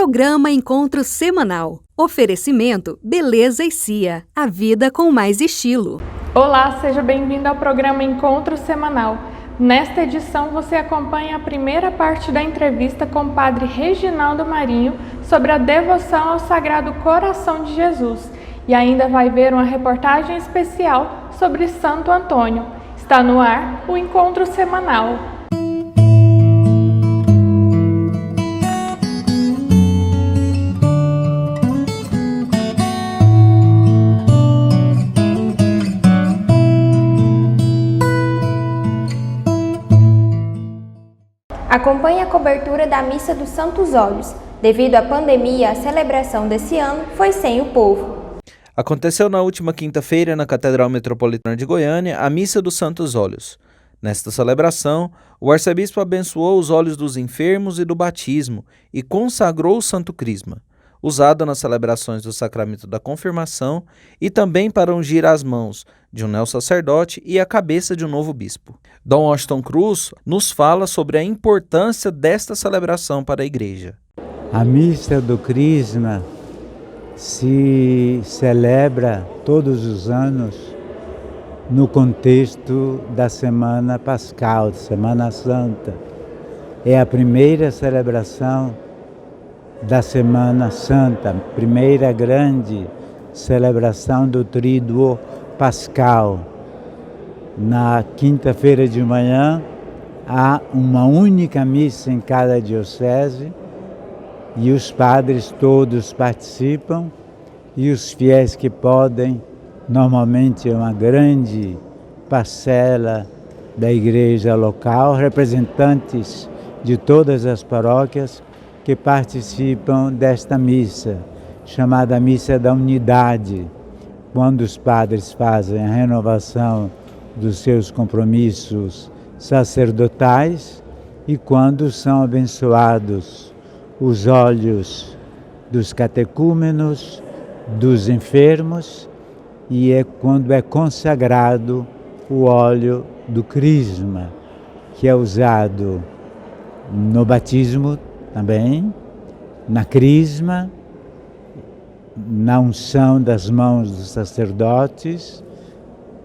Programa Encontro Semanal. Oferecimento Beleza e Cia. A vida com mais estilo. Olá, seja bem-vindo ao programa Encontro Semanal. Nesta edição você acompanha a primeira parte da entrevista com o padre Reginaldo Marinho sobre a devoção ao Sagrado Coração de Jesus. E ainda vai ver uma reportagem especial sobre Santo Antônio. Está no ar o Encontro Semanal. Acompanhe a cobertura da Missa dos Santos Óleos. Devido à pandemia, a celebração desse ano foi sem o povo. Aconteceu na última quinta-feira, na Catedral Metropolitana de Goiânia, a Missa dos Santos Óleos. Nesta celebração, o arcebispo abençoou os óleos dos enfermos e do batismo e consagrou o Santo Crisma, usado nas celebrações do sacramento da confirmação e também para ungir as mãos de um neo-sacerdote e a cabeça de um novo bispo. Dom Washington Cruz nos fala sobre a importância desta celebração para a Igreja. A missa do Crisma se celebra todos os anos no contexto da Semana Pascal, Semana Santa. É a primeira celebração da Semana Santa, primeira grande celebração do Tríduo Pascal. Na quinta-feira de manhã, há uma única missa em cada diocese e os padres todos participam e os fiéis que podem, normalmente é uma grande parcela da igreja local, representantes de todas as paróquias que participam desta missa, chamada Missa da Unidade, quando os padres fazem a renovação dos seus compromissos sacerdotais e quando são abençoados os óleos dos catecúmenos, dos enfermos, e é quando é consagrado o óleo do Crisma, que é usado no batismo também, na Crisma, na unção das mãos dos sacerdotes,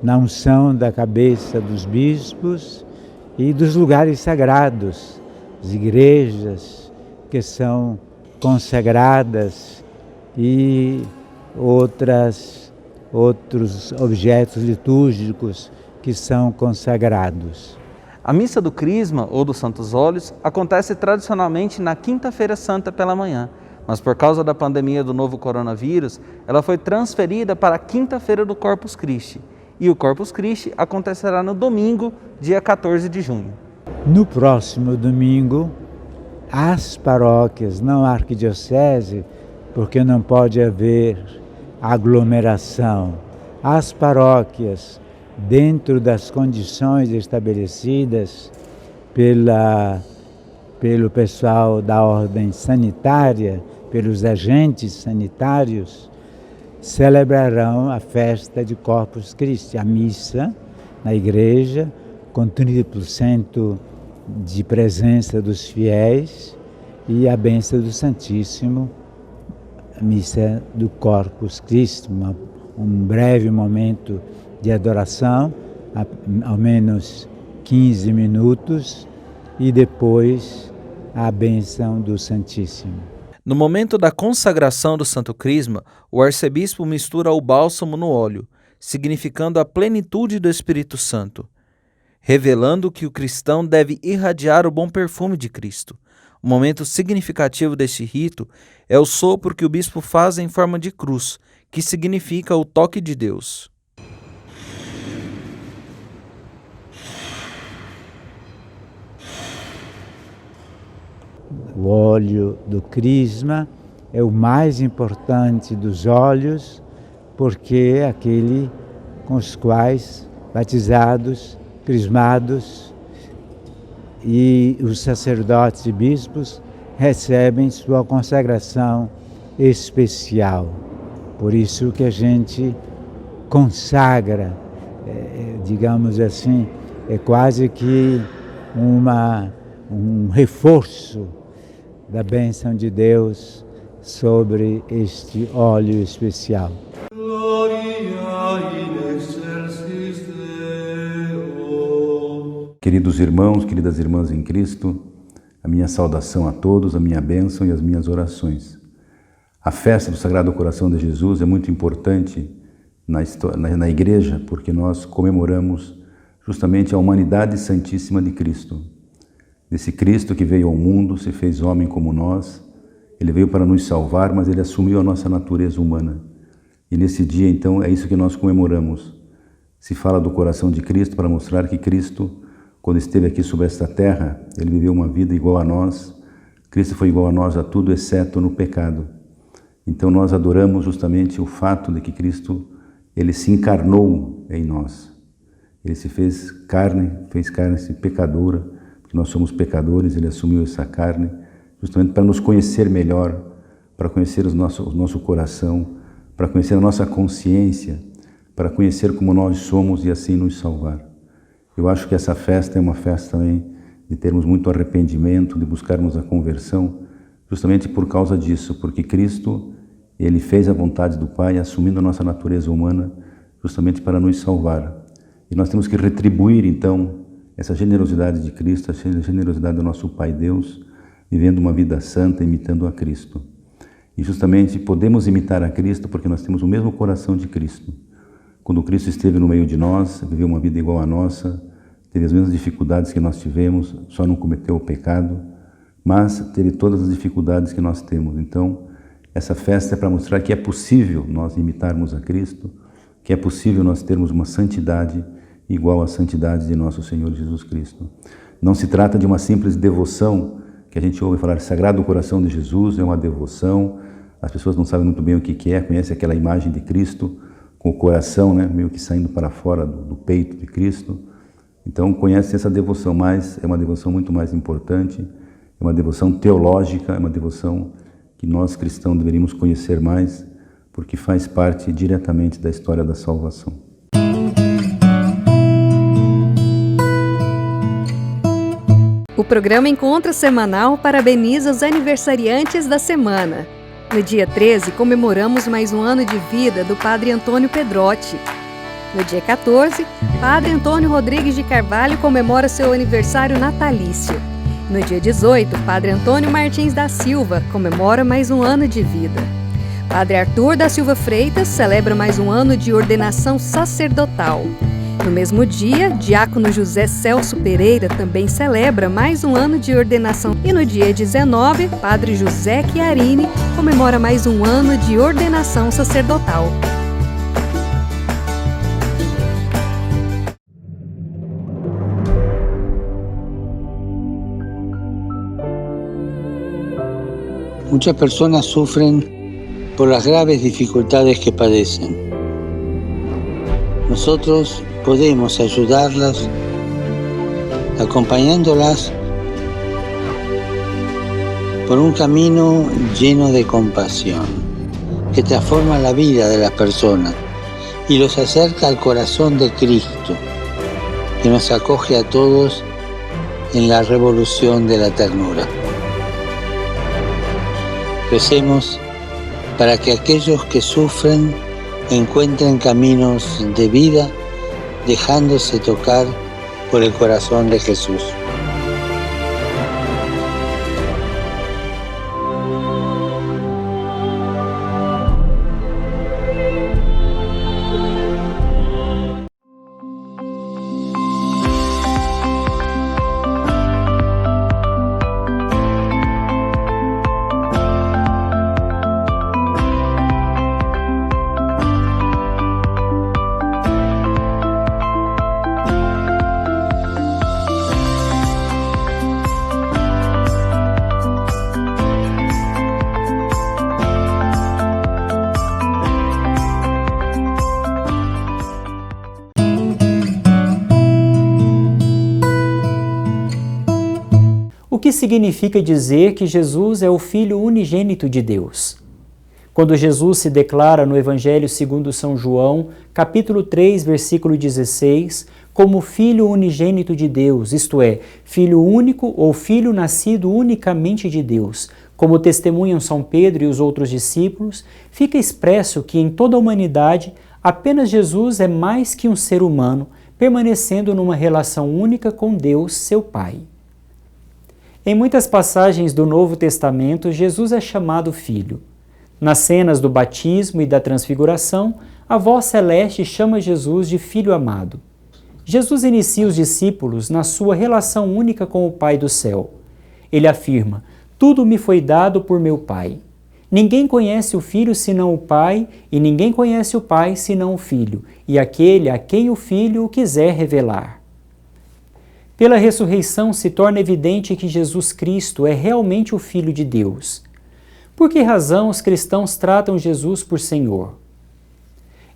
na unção da cabeça dos bispos e dos lugares sagrados, as igrejas que são consagradas e outros objetos litúrgicos que são consagrados. A Missa do Crisma, ou dos Santos Óleos, acontece tradicionalmente na Quinta-feira Santa pela manhã, mas por causa da pandemia do novo coronavírus, ela foi transferida para a Quinta-feira do Corpus Christi, e o Corpus Christi acontecerá no domingo, dia 14 de junho. No próximo domingo, as paróquias, não a arquidiocese, porque não pode haver aglomeração, as paróquias, dentro das condições estabelecidas pelo pessoal da ordem sanitária, pelos agentes sanitários, celebrarão a festa de Corpus Christi, a missa na igreja, com 30% de presença dos fiéis e a bênção do Santíssimo, a missa do Corpus Christi, um breve momento de adoração, ao menos 15 minutos, e depois a bênção do Santíssimo. No momento da consagração do Santo Crisma, o arcebispo mistura o bálsamo no óleo, significando a plenitude do Espírito Santo, revelando que o cristão deve irradiar o bom perfume de Cristo. O momento significativo deste rito é o sopro que o bispo faz em forma de cruz, que significa o toque de Deus. O óleo do Crisma é o mais importante dos óleos, porque é aquele com os quais batizados, crismados, e os sacerdotes e bispos recebem sua consagração especial. Por isso que a gente consagra, digamos assim, é quase que um reforço da bênção de Deus sobre este óleo especial. Queridos irmãos, queridas irmãs em Cristo, a minha saudação a todos, a minha bênção e as minhas orações. A festa do Sagrado Coração de Jesus é muito importante na Igreja, porque nós comemoramos justamente a humanidade santíssima de Cristo. Desse Cristo que veio ao mundo, se fez homem como nós, Ele veio para nos salvar, mas Ele assumiu a nossa natureza humana. E nesse dia, então, é isso que nós comemoramos. Se fala do coração de Cristo para mostrar que Cristo, quando esteve aqui sobre esta terra, Ele viveu uma vida igual a nós. Cristo foi igual a nós a tudo, exceto no pecado. Então nós adoramos justamente o fato de que Cristo, Ele se encarnou em nós. Ele se fez carne pecadora, porque nós somos pecadores, Ele assumiu essa carne, justamente para nos conhecer melhor, para conhecer o nosso coração, para conhecer a nossa consciência, para conhecer como nós somos e assim nos salvar. Eu acho que essa festa é uma festa também de termos muito arrependimento, de buscarmos a conversão, justamente por causa disso, porque Cristo, Ele fez a vontade do Pai, assumindo a nossa natureza humana, justamente para nos salvar. E nós temos que retribuir, então, essa generosidade de Cristo, a generosidade do nosso Pai Deus, vivendo uma vida santa, imitando a Cristo. E justamente podemos imitar a Cristo porque nós temos o mesmo coração de Cristo. Quando Cristo esteve no meio de nós, viveu uma vida igual à nossa, teve as mesmas dificuldades que nós tivemos, só não cometeu o pecado, mas teve todas as dificuldades que nós temos. Então, essa festa é para mostrar que é possível nós imitarmos a Cristo, que é possível nós termos uma santidade igual à santidade de nosso Senhor Jesus Cristo. Não se trata de uma simples devoção, que a gente ouve falar Sagrado Coração de Jesus, é uma devoção, as pessoas não sabem muito bem o que é, conhecem aquela imagem de Cristo, com o coração, meio que saindo para fora do peito de Cristo. Então conhece essa devoção, mas é uma devoção muito mais importante, é uma devoção teológica, é uma devoção que nós cristãos deveríamos conhecer mais, porque faz parte diretamente da história da salvação. O programa Encontro Semanal parabeniza os aniversariantes da semana. No dia 13, comemoramos mais um ano de vida do Padre Antônio Pedrotti. No dia 14, Padre Antônio Rodrigues de Carvalho comemora seu aniversário natalício. No dia 18, Padre Antônio Martins da Silva comemora mais um ano de vida. Padre Arthur da Silva Freitas celebra mais um ano de ordenação sacerdotal. No mesmo dia, Diácono José Celso Pereira também celebra mais um ano de ordenação. E no dia 19, Padre José Chiarini comemora mais um ano de ordenação sacerdotal. Muchas personas sufren por las graves dificultades que padecen. Nosotros podemos ayudarlas acompañándolas por un camino lleno de compasión que transforma la vida de las personas y los acerca al corazón de Cristo, que nos acoge a todos en la revolución de la ternura. Recemos para que aquellos que sufren encuentren caminos de vida, dejándose tocar por el corazón de Jesús. O que significa dizer que Jesus é o Filho unigênito de Deus? Quando Jesus se declara no Evangelho segundo São João, capítulo 3, versículo 16, como Filho unigênito de Deus, isto é, Filho único ou Filho nascido unicamente de Deus, Como testemunham São Pedro e os outros discípulos, fica expresso que em toda a humanidade apenas Jesus é mais que um ser humano, permanecendo numa relação única com Deus, seu Pai. Em muitas passagens do Novo Testamento, Jesus é chamado Filho. Nas cenas do batismo e da transfiguração, a voz celeste chama Jesus de Filho amado. Jesus inicia os discípulos na sua relação única com o Pai do céu. Ele afirma: tudo me foi dado por meu Pai. Ninguém conhece o Filho senão o Pai, e ninguém conhece o Pai senão o Filho, e aquele a quem o Filho o quiser revelar. Pela ressurreição se torna evidente que Jesus Cristo é realmente o Filho de Deus. Por que razão os cristãos tratam Jesus por Senhor?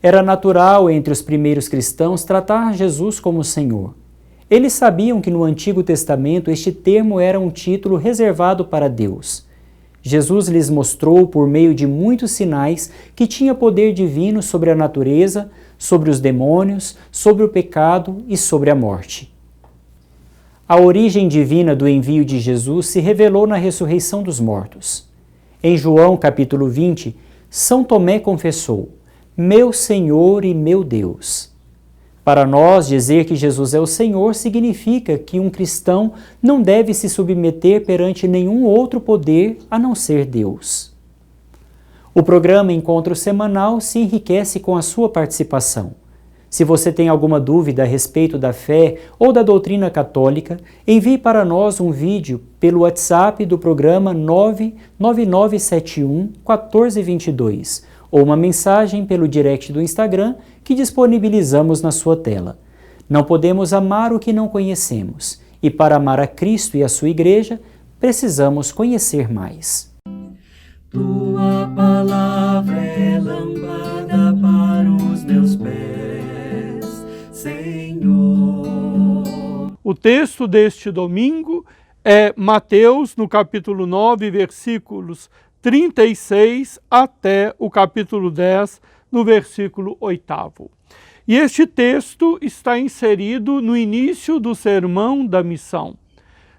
Era natural entre os primeiros cristãos tratar Jesus como Senhor. Eles sabiam que no Antigo Testamento este termo era um título reservado para Deus. Jesus lhes mostrou, por meio de muitos sinais, que tinha poder divino sobre a natureza, sobre os demônios, sobre o pecado e sobre a morte. A origem divina do envio de Jesus se revelou na ressurreição dos mortos. Em João capítulo 20, São Tomé confessou: meu Senhor e meu Deus. Para nós, dizer que Jesus é o Senhor significa que um cristão não deve se submeter perante nenhum outro poder a não ser Deus. O programa Encontro Semanal se enriquece com a sua participação. Se você tem alguma dúvida a respeito da fé ou da doutrina católica, envie para nós um vídeo pelo WhatsApp do programa 99971 1422 ou uma mensagem pelo direct do Instagram que disponibilizamos na sua tela. Não podemos amar o que não conhecemos, e para amar a Cristo e a sua Igreja, precisamos conhecer mais. Tua palavra é lâmpada para os meus pés, Senhor. O texto deste domingo é Mateus, no capítulo 9, versículos 36 até o capítulo 10, no versículo 8. E este texto está inserido no início do Sermão da Missão.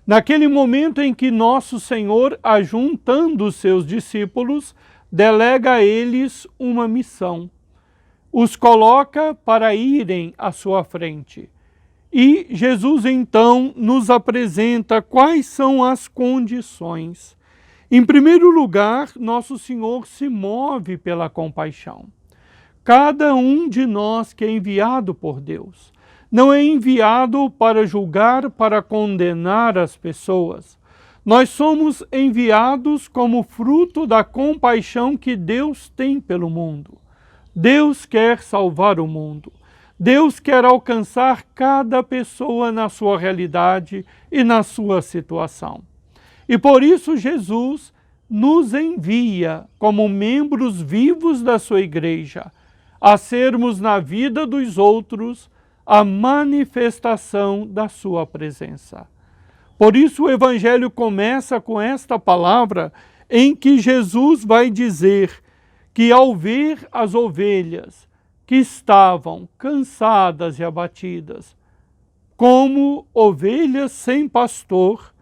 Naquele momento em que Nosso Senhor, ajuntando os seus discípulos, delega a eles uma missão. Os coloca para irem à sua frente. E Jesus então nos apresenta quais são as condições. Em primeiro lugar, Nosso Senhor se move pela compaixão. Cada um de nós que é enviado por Deus não é enviado para julgar, para condenar as pessoas. Nós somos enviados como fruto da compaixão que Deus tem pelo mundo. Deus quer salvar o mundo. Deus quer alcançar cada pessoa na sua realidade e na sua situação. E por isso Jesus nos envia como membros vivos da sua igreja a sermos na vida dos outros a manifestação da sua presença. Por isso o Evangelho começa com esta palavra em que Jesus vai dizer que ao ver as ovelhas que estavam cansadas e abatidas, como ovelhas sem pastor,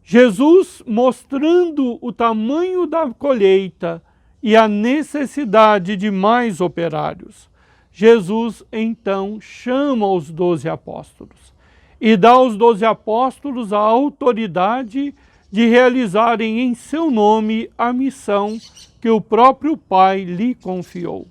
Jesus, mostrando o tamanho da colheita e a necessidade de mais operários, Jesus então chama os 12 apóstolos e dá aos 12 apóstolos a autoridade de realizarem em seu nome a missão que o próprio Pai lhe confiou.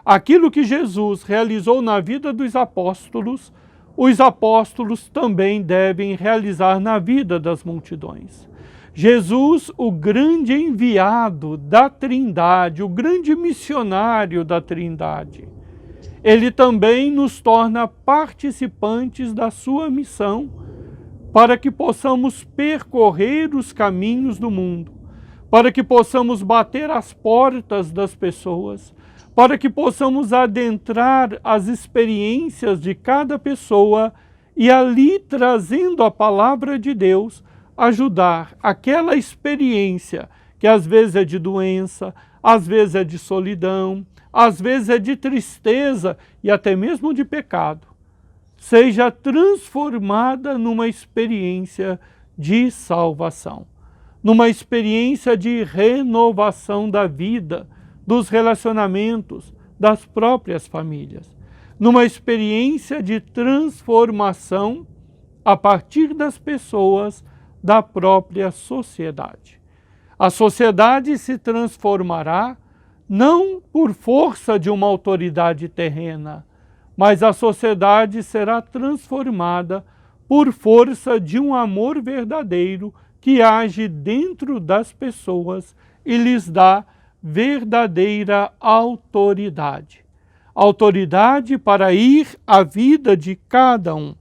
Aquilo que Jesus realizou na vida dos apóstolos, os apóstolos também devem realizar na vida das multidões. Jesus, o grande enviado da Trindade, o grande missionário da Trindade, ele também nos torna participantes da sua missão, para que possamos percorrer os caminhos do mundo, para que possamos bater as portas das pessoas, para que possamos adentrar as experiências de cada pessoa e ali, trazendo a palavra de Deus, ajudar aquela experiência que às vezes é de doença, às vezes é de solidão, às vezes é de tristeza e até mesmo de pecado, seja transformada numa experiência de salvação. numa experiência de renovação da vida, dos relacionamentos, das próprias famílias, numa experiência de transformação a partir das pessoas da própria sociedade. A sociedade se transformará não por força de uma autoridade terrena, mas a sociedade será transformada por força de um amor verdadeiro que age dentro das pessoas e lhes dá verdadeira autoridade. Autoridade para ir à vida de cada um.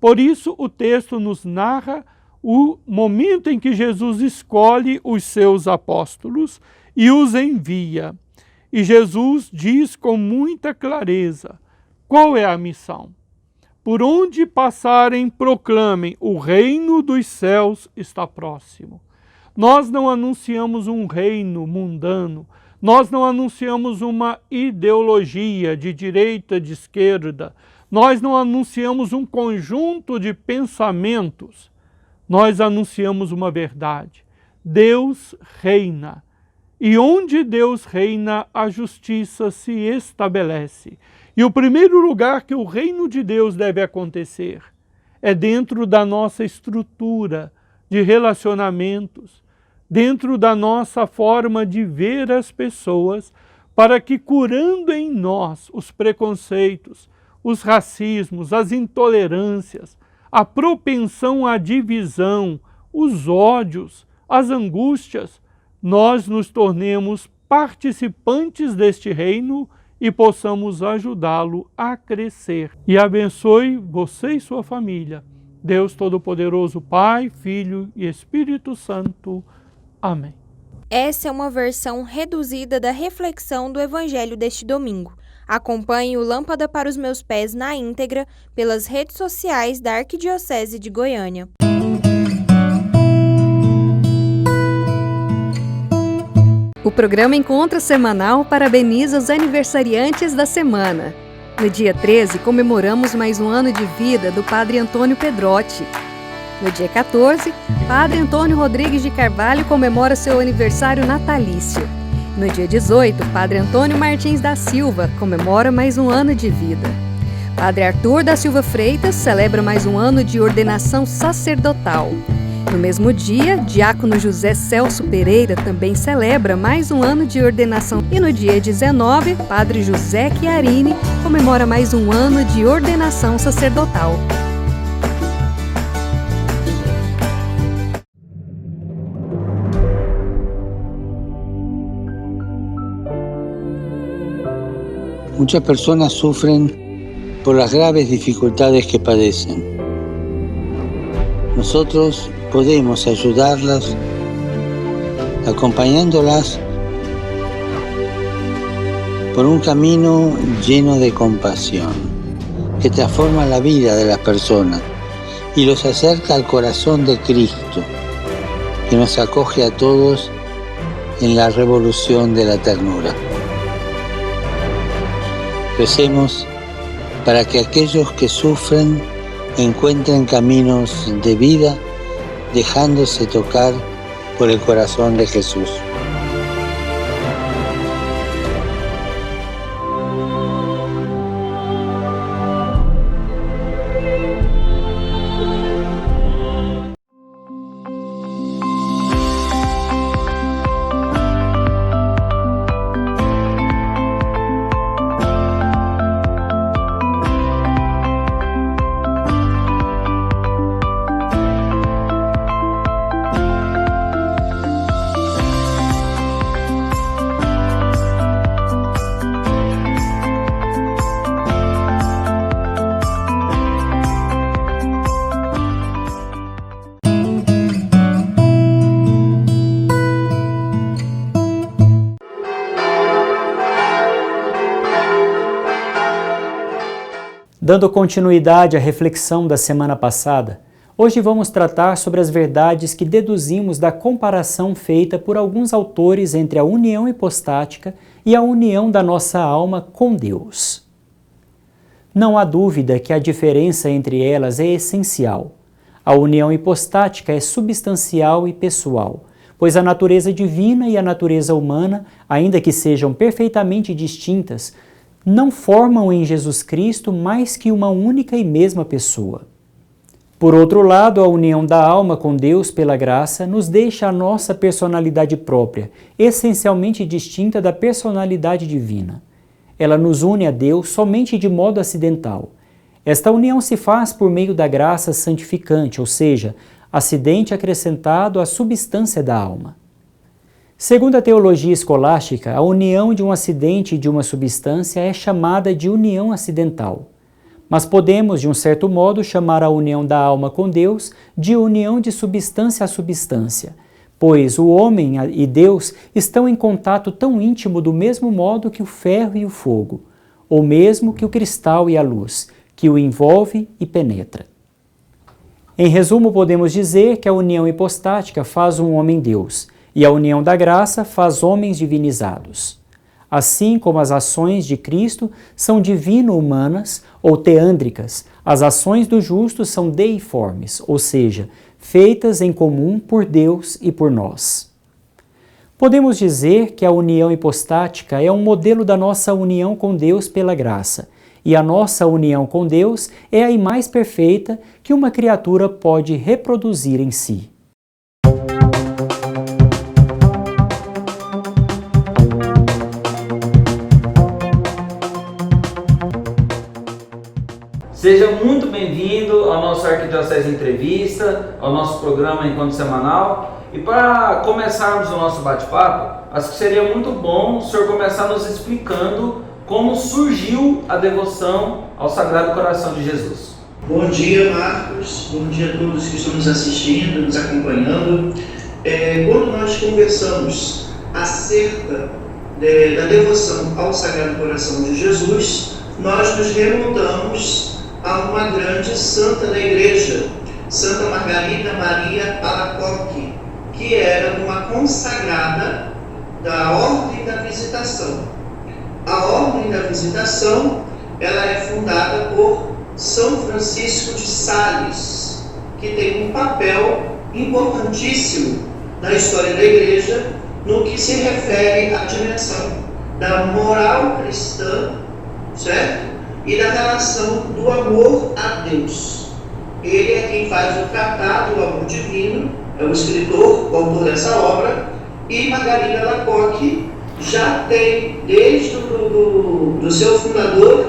Por isso, o texto nos narra o momento em que Jesus escolhe os seus apóstolos e os envia. E Jesus diz com muita clareza qual é a missão. Por onde passarem, proclamem: o reino dos céus está próximo. Nós não anunciamos um reino mundano, nós não anunciamos uma ideologia de direita, de esquerda, nós não anunciamos um conjunto de pensamentos, nós anunciamos uma verdade. Deus reina. E onde Deus reina, a justiça se estabelece. E o primeiro lugar que o reino de Deus deve acontecer é dentro da nossa estrutura de relacionamentos, dentro da nossa forma de ver as pessoas, para que, curando em nós os preconceitos, os racismos, as intolerâncias, a propensão à divisão, os ódios, as angústias, nós nos tornemos participantes deste reino e possamos ajudá-lo a crescer. E abençoe você e sua família. Deus Todo-Poderoso, Pai, Filho e Espírito Santo. Amém. Essa é uma versão reduzida da reflexão do Evangelho deste domingo. Acompanhe o Lâmpada para os Meus Pés na íntegra pelas redes sociais da Arquidiocese de Goiânia. O programa Encontro Semanal parabeniza os aniversariantes da semana. No dia 13, comemoramos mais um ano de vida do Padre Antônio Pedrotti. No dia 14, Padre Antônio Rodrigues de Carvalho comemora seu aniversário natalício. No dia 18, Padre Antônio Martins da Silva comemora mais um ano de vida. Padre Arthur da Silva Freitas celebra mais um ano de ordenação sacerdotal. No mesmo dia, Diácono José Celso Pereira também celebra mais um ano de ordenação. E no dia 19, Padre José Chiarini comemora mais um ano de ordenação sacerdotal. Muchas personas sufren por las graves dificultades que padecen. Nosotros podemos ayudarlas acompañándolas por un camino lleno de compasión que transforma la vida de las personas y los acerca al corazón de Cristo, que nos acoge a todos en la revolución de la ternura. Recemos para que aquellos que sufren encuentren caminos de vida, dejándose tocar por el corazón de Jesús. Dando continuidade à reflexão da semana passada, hoje vamos tratar sobre as verdades que deduzimos da comparação feita por alguns autores entre a união hipostática e a união da nossa alma com Deus. Não há dúvida que a diferença entre elas é essencial. A união hipostática é substancial e pessoal, pois a natureza divina e a natureza humana, ainda que sejam perfeitamente distintas, não formam em Jesus Cristo mais que uma única e mesma pessoa. Por outro lado, a união da alma com Deus pela graça nos deixa a nossa personalidade própria, essencialmente distinta da personalidade divina. Ela nos une a Deus somente de modo acidental. Esta união se faz por meio da graça santificante, ou seja, acidente acrescentado à substância da alma. Segundo a teologia escolástica, a união de um acidente e de uma substância é chamada de união acidental. Mas podemos, de um certo modo, chamar a união da alma com Deus de união de substância a substância, pois o homem e Deus estão em contato tão íntimo do mesmo modo que o ferro e o fogo, ou mesmo que o cristal e a luz, que o envolve e penetra. Em resumo, podemos dizer que a união hipostática faz um homem-Deus, e a união da graça faz homens divinizados. Assim como as ações de Cristo são divino-humanas ou teândricas, as ações do justo são deiformes, ou seja, feitas em comum por Deus e por nós. Podemos dizer que a união hipostática é um modelo da nossa união com Deus pela graça, e a nossa união com Deus é a mais perfeita que uma criatura pode reproduzir em si. Seja muito bem-vindo ao nosso Arquidiocese Entrevista, ao nosso programa Encontro Semanal. E para começarmos o nosso bate-papo, acho que seria muito bom o senhor começar nos explicando como surgiu a devoção ao Sagrado Coração de Jesus. Bom dia, Marcos. Bom dia a todos que estão nos assistindo, nos acompanhando. Quando nós conversamos acerca da devoção ao Sagrado Coração de Jesus, nós nos remontamos a uma grande santa da Igreja, Santa Margarida Maria Alacoque, que era uma consagrada da Ordem da Visitação. A Ordem da Visitação, ela é fundada por São Francisco de Sales, que tem um papel importantíssimo na história da Igreja no que se refere à dimensão da moral cristã, certo? E da relação do amor a Deus. Ele é quem faz o tratado do amor divino, é o escritor, o autor dessa obra, e Margarida Alacoque já tem, desde do seu fundador,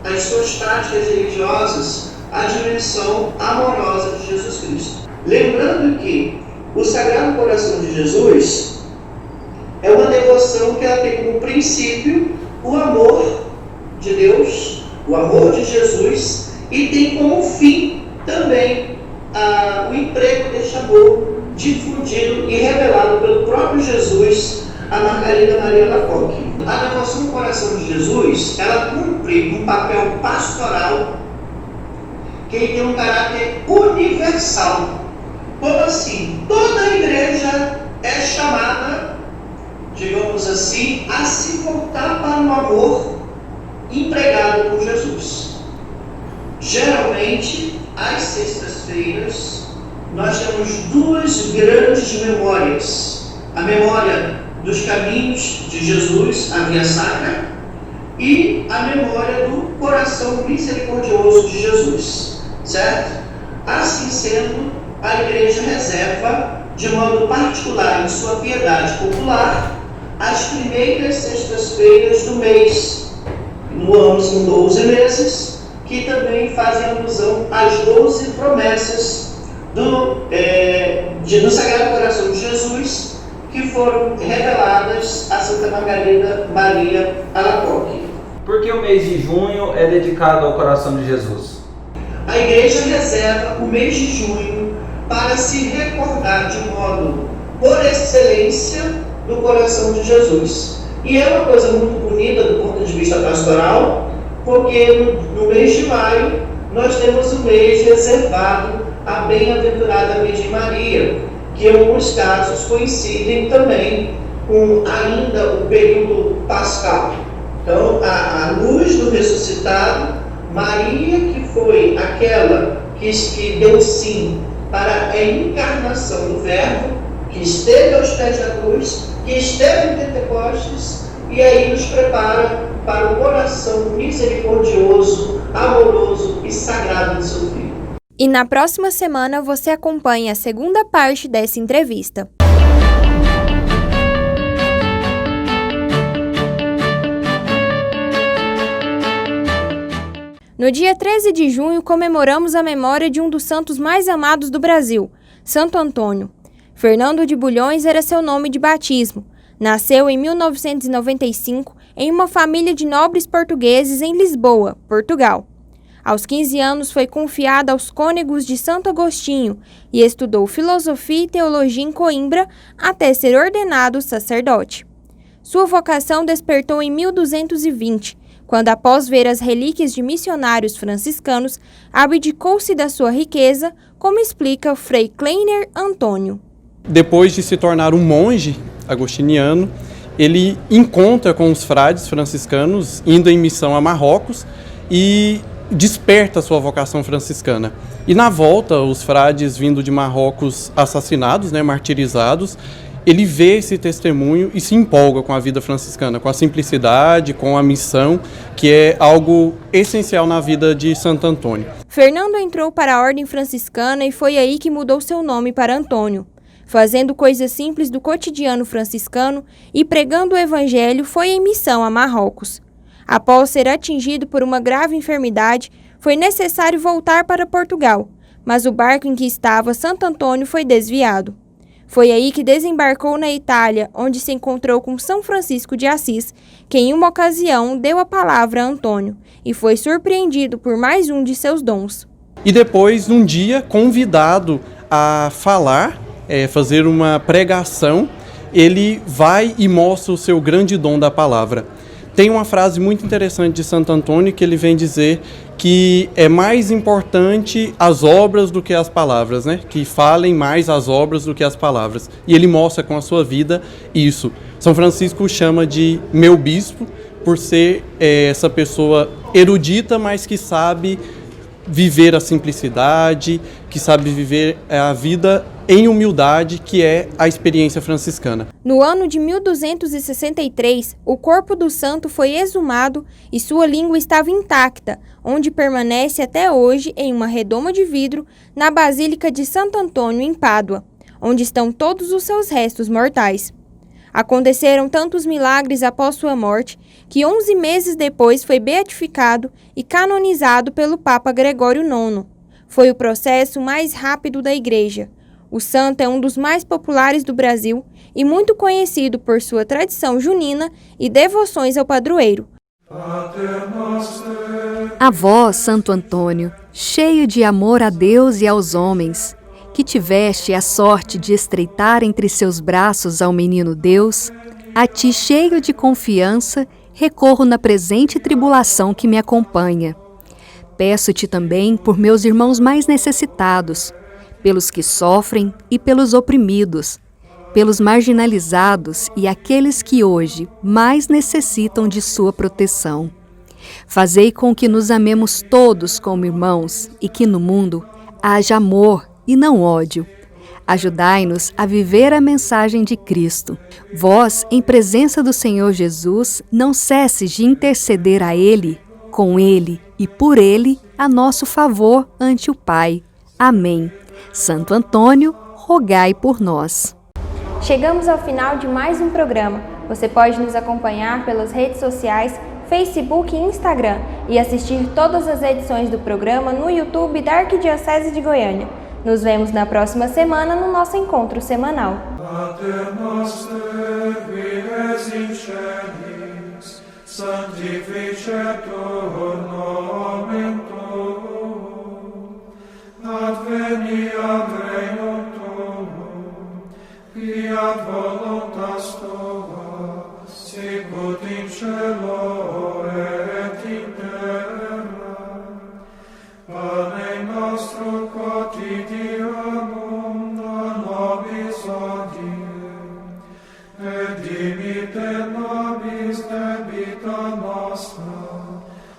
as suas práticas religiosas, a dimensão amorosa de Jesus Cristo. Lembrando que o Sagrado Coração de Jesus é uma devoção que ela tem como princípio o amor de Deus, o amor de Jesus, e tem como fim também o emprego deste amor difundido e revelado pelo próprio Jesus a Margarida Maria Alacoque. A devoção ao Coração de Jesus, ela cumpre um papel pastoral que tem um caráter universal. Como assim? Toda a igreja é chamada, digamos assim, a se voltar para o amor empregado por Jesus. Geralmente, às sextas-feiras, nós temos duas grandes memórias. A memória dos caminhos de Jesus, a Via Sacra, e a memória do coração misericordioso de Jesus, certo? Assim sendo, a Igreja reserva, de modo particular em sua piedade popular, as primeiras sextas-feiras do mês. No ano são 12 meses, que também fazem alusão às 12 promessas do Sagrado Coração de Jesus, que foram reveladas a Santa Margarida Maria Alacoque. Por que o mês de junho é dedicado ao Coração de Jesus? A Igreja reserva o mês de junho para se recordar de modo por excelência do Coração de Jesus. E é uma coisa muito bonita do ponto de vista pastoral, porque no mês de maio nós temos um mês reservado à bem-aventurada Virgem Maria, que em alguns casos coincidem também com ainda o período pascal. Então, a luz do ressuscitado, Maria, que foi aquela que deu sim para a encarnação do Verbo, que esteve aos pés da cruz, que esteve em Pentecostes, e aí nos prepara para o coração misericordioso, amoroso e sagrado de seu Filho. E na próxima semana você acompanha a segunda parte dessa entrevista. No dia 13 de junho, comemoramos a memória de um dos santos mais amados do Brasil, Santo Antônio. Fernando de Bulhões era seu nome de batismo. Nasceu em 1995 em uma família de nobres portugueses em Lisboa, Portugal. Aos 15 anos foi confiado aos cônegos de Santo Agostinho e estudou filosofia e teologia em Coimbra até ser ordenado sacerdote. Sua vocação despertou em 1220, quando, após ver as relíquias de missionários franciscanos, abdicou-se da sua riqueza, como explica Frei Kleiner Antônio. Depois de se tornar um monge agostiniano, ele encontra com os frades franciscanos, indo em missão a Marrocos, e desperta sua vocação franciscana. E na volta, os frades vindo de Marrocos assassinados, martirizados, ele vê esse testemunho e se empolga com a vida franciscana, com a simplicidade, com a missão, que é algo essencial na vida de Santo Antônio. Fernando entrou para a ordem franciscana e foi aí que mudou seu nome para Antônio. Fazendo coisas simples do cotidiano franciscano e pregando o evangelho, foi em missão a Marrocos. Após ser atingido por uma grave enfermidade, foi necessário voltar para Portugal, mas o barco em que estava Santo Antônio foi desviado. Foi aí que desembarcou na Itália, onde se encontrou com São Francisco de Assis, que em uma ocasião deu a palavra a Antônio, e foi surpreendido por mais um de seus dons. E depois, um dia, convidado a falar, fazer uma pregação, ele vai e mostra o seu grande dom da palavra. Tem uma frase muito interessante de Santo Antônio que ele vem dizer que é mais importante as obras do que as palavras, que falem mais as obras do que as palavras. E ele mostra com a sua vida isso. São Francisco chama de meu bispo por ser essa pessoa erudita, mas que sabe viver a simplicidade, que sabe viver a vida em humildade, que é a experiência franciscana. No ano de 1263, o corpo do santo foi exumado e sua língua estava intacta, onde permanece até hoje em uma redoma de vidro na Basílica de Santo Antônio, em Pádua, onde estão todos os seus restos mortais. Aconteceram tantos milagres após sua morte que 11 meses depois foi beatificado e canonizado pelo Papa Gregório IX. Foi o processo mais rápido da Igreja. O santo é um dos mais populares do Brasil e muito conhecido por sua tradição junina e devoções ao padroeiro. A vós, Santo Antônio, cheio de amor a Deus e aos homens, que tiveste a sorte de estreitar entre seus braços ao menino Deus, a ti cheio de confiança, recorro na presente tribulação que me acompanha. Peço-te também por meus irmãos mais necessitados, pelos que sofrem e pelos oprimidos, pelos marginalizados e aqueles que hoje mais necessitam de sua proteção. Fazei com que nos amemos todos como irmãos e que no mundo haja amor e não ódio. Ajudai-nos a viver a mensagem de Cristo. Vós, em presença do Senhor Jesus, não cesses de interceder a Ele, com Ele e por Ele, a nosso favor ante o Pai. Amém. Santo Antônio, rogai por nós. Chegamos ao final de mais um programa. Você pode nos acompanhar pelas redes sociais, Facebook e Instagram e assistir todas as edições do programa no YouTube da Arquidiocese de Goiânia. Nos vemos na próxima semana no nosso encontro semanal. Adveniat regnum tuum, fiat voluntas tua, sicut in cielo et in terra. Panem nostrum quotidianum da nobis hodie, et dimitte nobis debita nostra,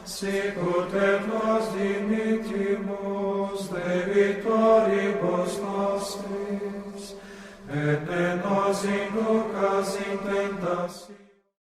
sicut et nos dimittimus debitoribus nostris, et ne nos inducas in tentationem,